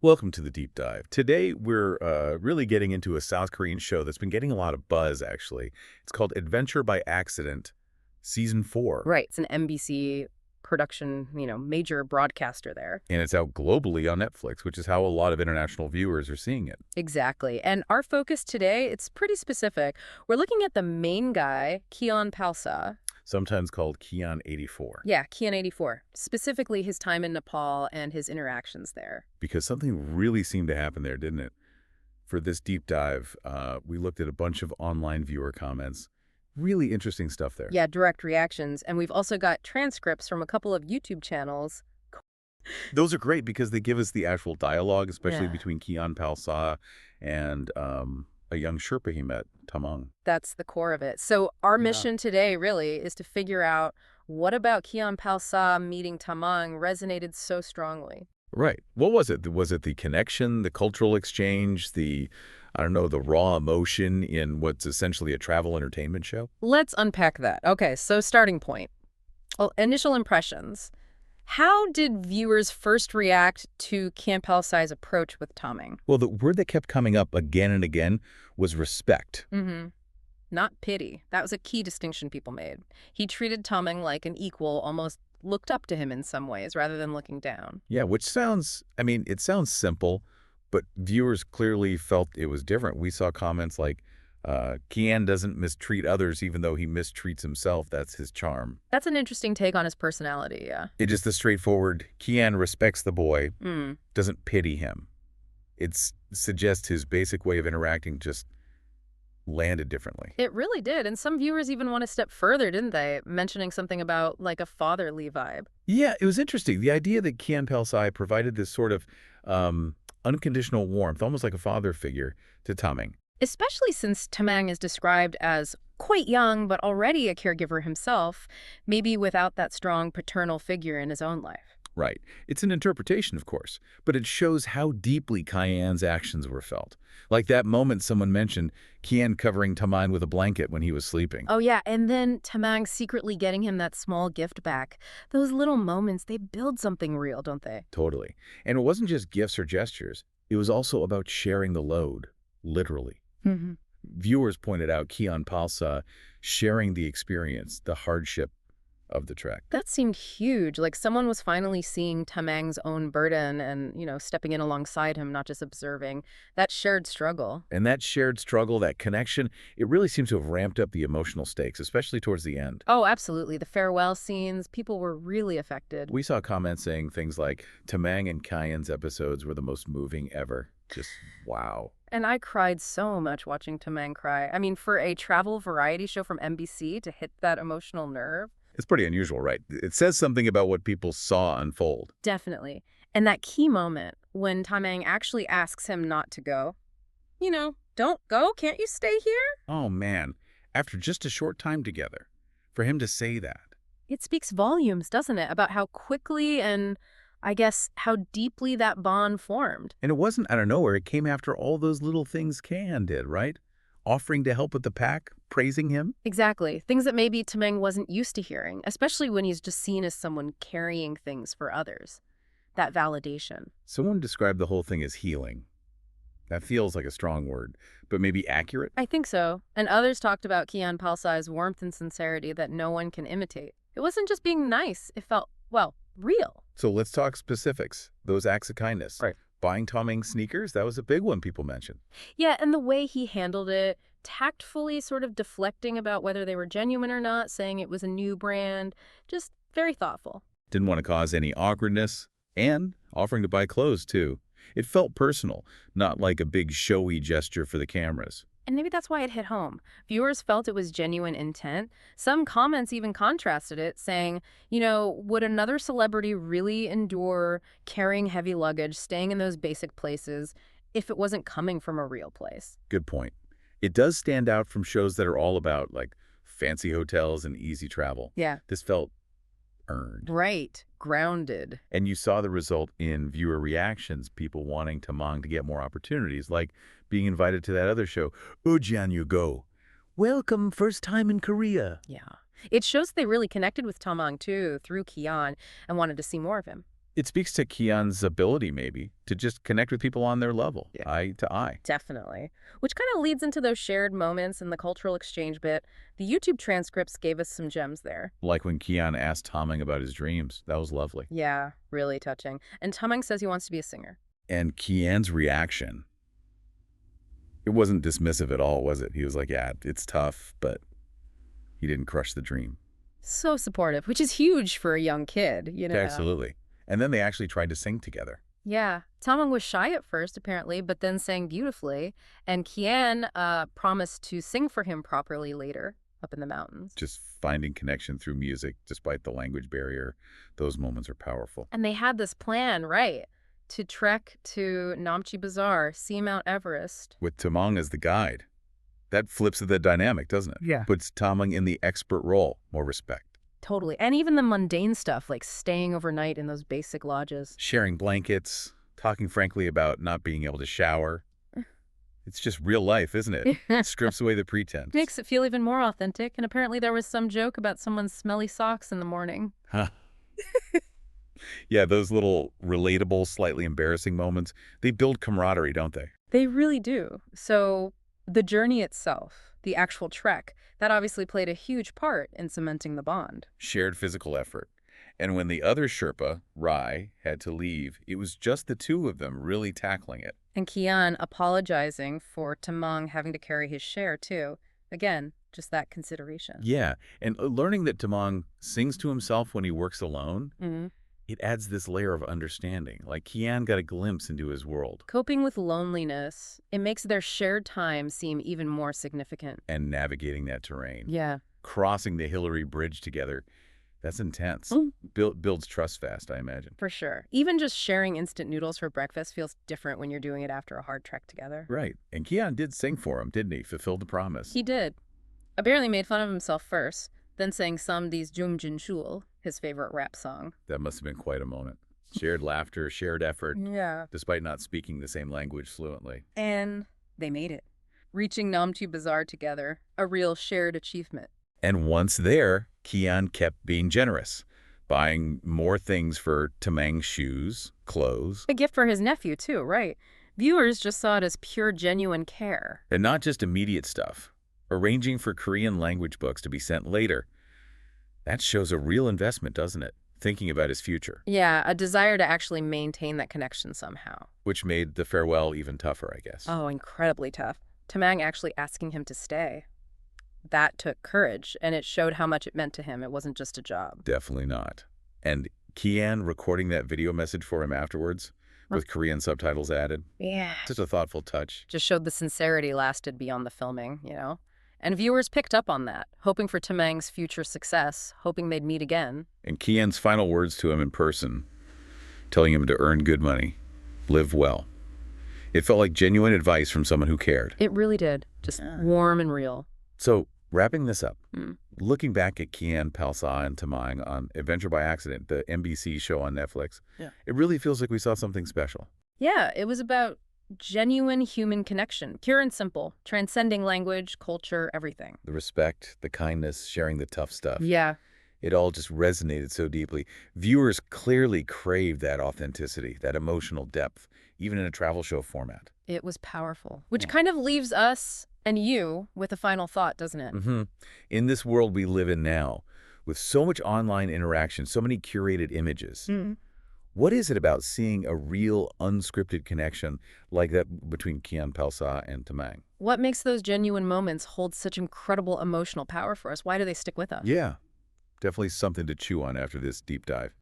Welcome to the deep dive. Today, we're really getting into a South Korean show that's been getting a lot of buzz, actually. It's called Adventure by Accident, Season 4. Right. It's an NBC production, major broadcaster there. And it's out globally on Netflix, which is how a lot of international viewers are seeing it. Exactly. And our focus today, it's pretty specific. We're looking at the main guy, Kian, Sometimes called Kian84. yeah, Kian84, specifically his time in Nepal and his interactions there. Because something really seemed to happen there, didn't it? For this deep dive, we looked at a bunch of online viewer comments. Really interesting stuff there. Yeah, direct reactions. And we've also got transcripts from a couple of YouTube channels. Those are great because they give us the actual dialogue, especially Yeah. between Kian and a young Sherpa he met, Tamang. That's the core of it. So our Yeah. mission today really is to figure out what about Kian meeting Tamang resonated so strongly. Right. What was it? Was it the connection, the cultural exchange, I don't know, the raw emotion in what's essentially a travel entertainment show? Let's unpack that. Okay, so starting point. Well, initial impressions. How did viewers first react to Kian Palsai's approach with Tamang? Well, the word that kept coming up again and again was respect. Mm-hmm. Not pity. That was a key distinction people made. He treated Tamang like an equal, almost looked up to him in some ways, rather than looking down. Yeah, which sounds, it sounds simple, but viewers clearly felt it was different. We saw comments like, Kian doesn't mistreat others even though he mistreats himself. That's his charm. That's an interesting take on his personality, yeah. It is the straightforward, Kian respects the boy, Mm. doesn't pity him. It suggests his basic way of interacting just landed differently. It really did, and some viewers even went a step further, didn't they? Mentioning something about, like, a fatherly vibe. Yeah, it was interesting. The idea that Kian Pelsai provided this sort of unconditional warmth, almost like a father figure, to Tamang. Especially since Tamang is described as quite young, but already a caregiver himself, maybe without that strong paternal figure in his own life. Right. It's an interpretation, of course, but it shows how deeply Kian's actions were felt. Like that moment someone mentioned, Kian covering Tamang with a blanket when he was sleeping. Oh yeah, and then Tamang secretly getting him that small gift back. Those little moments, they build something real, don't they? Totally. And it wasn't just gifts or gestures. It was also about sharing the load, literally. Mm-hmm. Viewers pointed out Kian Palsa sharing the experience, the hardship of the trek. That seemed huge, like someone was finally seeing Tamang's own burden and, stepping in alongside him, not just observing. That shared struggle. And that shared struggle, that connection, it really seems to have ramped up the emotional stakes, especially towards the end. Oh, absolutely. The farewell scenes, people were really affected. We saw comments saying things like, Tamang and Kian's episodes were the most moving ever. Just wow. And I cried so much watching Tamang cry. I mean, for a travel variety show from NBC to hit that emotional nerve. It's pretty unusual, right? It says something about what people saw unfold. Definitely. And that key moment when Tamang actually asks him not to go. Don't go. Can't you stay here? Oh, man. After just a short time together, for him to say that. It speaks volumes, doesn't it, about how quickly and, I guess, how deeply that bond formed. And it wasn't out of nowhere. It came after all those little things Kian did, right? Offering to help with the pack, praising him. Exactly. Things that maybe Tamang wasn't used to hearing, especially when he's just seen as someone carrying things for others. That validation. Someone described the whole thing as healing. That feels like a strong word, but maybe accurate. I think so. And others talked about Kian Palsai's warmth and sincerity that no one can imitate. It wasn't just being nice. It felt, well, real. So let's talk specifics, those acts of kindness. Right. Buying Tamang sneakers, that was a big one people mentioned. Yeah, and the way he handled it, tactfully sort of deflecting about whether they were genuine or not, saying it was a new brand, just very thoughtful. Didn't want to cause any awkwardness, and offering to buy clothes, too. It felt personal, not like a big showy gesture for the cameras. And maybe that's why it hit home. Viewers felt it was genuine intent. Some comments even contrasted it, saying, would another celebrity really endure carrying heavy luggage, staying in those basic places, if it wasn't coming from a real place? Good point. It does stand out from shows that are all about, like, fancy hotels and easy travel. Yeah. This felt earned. Right. Grounded. And you saw the result in viewer reactions, people wanting Tamang to get more opportunities, like being invited to that other show, Ujian You Go. Welcome, first time in Korea. Yeah. It shows they really connected with Tamang, too, through Kian, and wanted to see more of him. It speaks to Kian's ability, maybe, to just connect with people on their level, Yeah. eye to eye. Definitely. Which kind of leads into those shared moments and the cultural exchange bit. The YouTube transcripts gave us some gems there. Like when Kian asked Tamang about his dreams. That was lovely. Yeah, really touching. And Tamang says he wants to be a singer. And Kian's reaction, it wasn't dismissive at all, was it? He was like, yeah, it's tough, but he didn't crush the dream. So supportive, which is huge for a young kid, you know? Absolutely. And then they actually tried to sing together. Yeah. Tamang was shy at first, apparently, but then sang beautifully. And Kian promised to sing for him properly later up in the mountains. Just finding connection through music despite the language barrier. Those moments are powerful. And they had this plan, right, to trek to Namche Bazaar, see Mount Everest. With Tamang as the guide. That flips the dynamic, doesn't it? Yeah. Puts Tamang in the expert role. More respect. Totally. And even the mundane stuff, like staying overnight in those basic lodges. Sharing blankets, talking frankly about not being able to shower. It's just real life, isn't it? Strips away the pretense. Makes it feel even more authentic. And apparently there was some joke about someone's smelly socks in the morning. Huh. Yeah, those little relatable, slightly embarrassing moments, they build camaraderie, don't they? They really do. So the journey itself, the actual trek, that obviously played a huge part in cementing the bond. Shared physical effort. And when the other Sherpa, Rai, had to leave, it was just the two of them really tackling it. And Kian apologizing for Tamang having to carry his share, too. Again, just that consideration. Yeah, and learning that Tamang sings to himself when he works alone, Mm-hmm. it adds this layer of understanding. Like Kian got a glimpse into his world. Coping with loneliness, it makes their shared time seem even more significant. And navigating that terrain. Yeah. Crossing the Hillary Bridge together, that's intense. Builds trust fast, I imagine. For sure. Even just sharing instant noodles for breakfast feels different when you're doing it after a hard trek together. Right. And Kian did sing for him, didn't he? Fulfilled the promise. He did. Apparently made fun of himself first, then sang Some These Jung Jin Shul, his favorite rap song. That must have been quite a moment. Shared laughter, shared effort, Yeah. despite not speaking the same language fluently. And they made it. Reaching Namche Bazaar together, a real shared achievement. And once there, Kian kept being generous, buying more things for Tamang's shoes, clothes. A gift for his nephew, too, right? Viewers just saw it as pure, genuine care. And not just immediate stuff. Arranging for Korean language books to be sent later. That shows a real investment, doesn't it? Thinking about his future. Yeah, a desire to actually maintain that connection somehow. Which made the farewell even tougher, I guess. Oh, incredibly tough. Tamang actually asking him to stay. That took courage, and it showed how much it meant to him. It wasn't just a job. Definitely not. And Kian recording that video message for him afterwards, with Korean subtitles added. Yeah. Just a thoughtful touch. Just showed the sincerity lasted beyond the filming, you know? And viewers picked up on that, hoping for Tamang's future success, hoping they'd meet again. And Kian's final words to him in person, telling him to earn good money, live well. It felt like genuine advice from someone who cared. It really did. Just warm and real. So, wrapping this up, looking back at Kian84 and Tamang on Adventure by Accident, the NBC show on Netflix, it really feels like we saw something special. Yeah, it was about genuine human connection, pure and simple, transcending language, culture, everything. The respect, the kindness, sharing the tough stuff. Yeah. It all just resonated so deeply. Viewers clearly craved that authenticity, that emotional depth, even in a travel show format. It was powerful, which kind of leaves us and you with a final thought, doesn't it? In this world we live in now, with so much online interaction, so many curated images, what is it about seeing a real, unscripted connection like that between Kian84 and Tamang? What makes those genuine moments hold such incredible emotional power for us? Why do they stick with us? Yeah, definitely something to chew on after this deep dive.